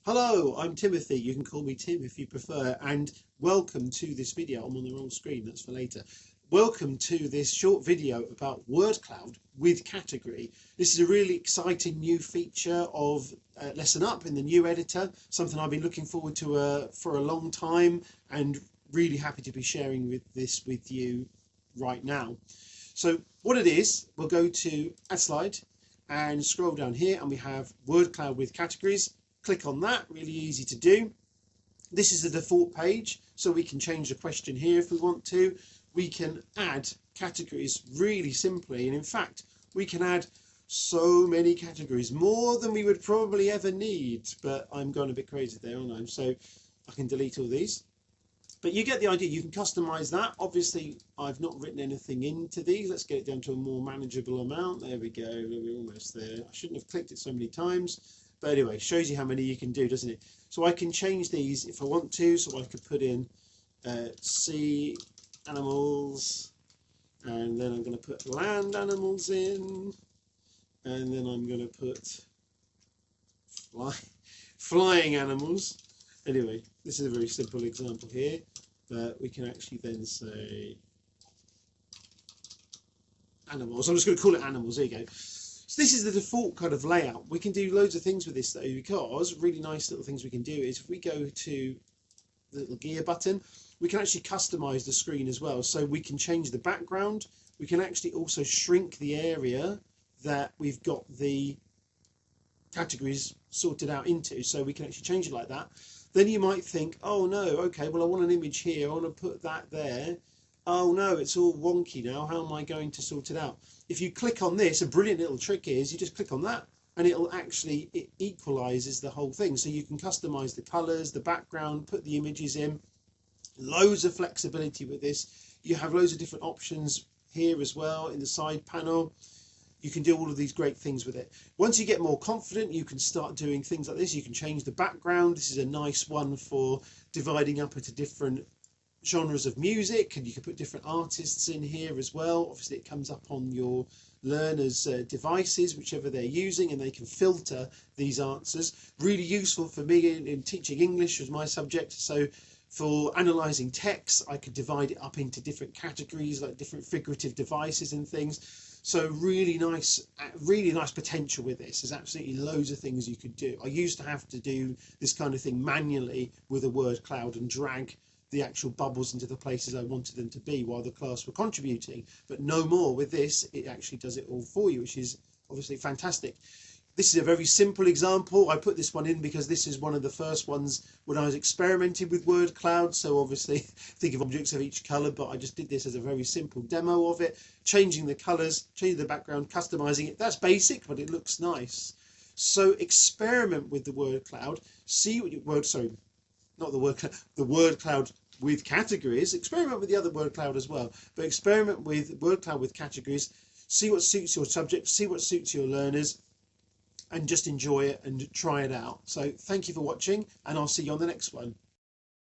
Hello, I'm Timothy. You can call me Tim if you prefer, and welcome to this video. I'm on the wrong screen, that's for later. Welcome to this short video about word cloud with category. This is a really exciting new feature of LessonUp in the new editor, something I've been looking forward to for a long time, and really happy to be sharing this with you right now. So what it is, we'll go to Add Slide and scroll down here, and we have word cloud with categories. Click on that, really easy to do. This is the default page, so we can change the question here if we want to. We can add categories really simply, and in fact we can add so many categories, more than we would probably ever need, but I'm going a bit crazy there, aren't I? So I can delete all these, but you get the idea. You can customize that. Obviously I've not written anything into these. Let's get it down to a more manageable amount. There we go, we're almost there. I shouldn't have clicked it so many times. But anyway, shows you how many you can do, doesn't it? So I can change these if I want to. So I could put in sea animals, and then I'm going to put land animals in, and then I'm going to put flying animals. Anyway, this is a very simple example here, but we can actually then say animals. I'm just going to call it animals. There you go. So this is the default kind of layout. We can do loads of things with this though, because really nice little things we can do is if we go to the little gear button, we can actually customize the screen as well. So we can change the background. We can actually also shrink the area that we've got the categories sorted out into. So we can actually change it like that. Then you might think, oh no, okay, well I want an image here. I want to put that there. Oh no, it's all wonky now. How am I going to sort it out? If you click on this, a brilliant little trick is you just click on that and it equalizes the whole thing. So you can customize the colors, the background, put the images in. Loads of flexibility with this. You have loads of different options here as well in the side panel. You can do all of these great things with it. Once you get more confident, you can start doing things like this. You can change the background. This is a nice one for dividing up into different genres of music, and you can put different artists in here as well. Obviously it comes up on your learners devices, whichever they're using, and they can filter these answers. Really useful for me in teaching English as my subject. So for analysing text, I could divide it up into different categories, like different figurative devices and things. So really nice potential with this. There's absolutely loads of things you could do. I used to have to do this kind of thing manually with a word cloud and drag the actual bubbles into the places I wanted them to be while the class were contributing, but no more. With this, it actually does it all for you, which is obviously fantastic. This is a very simple example. I put this one in because this is one of the first ones when I was experimenting with word cloud. So obviously think of objects of each color, but I just did this as a very simple demo of it, changing the colors, changing the background, customizing it. That's basic, but it looks nice. So experiment with the word cloud, see what your the word cloud with categories. Experiment with the other word cloud as well, but experiment with word cloud with categories. See what suits your subject, see what suits your learners, and just enjoy it and try it out. So thank you for watching, and I'll see you on the next one.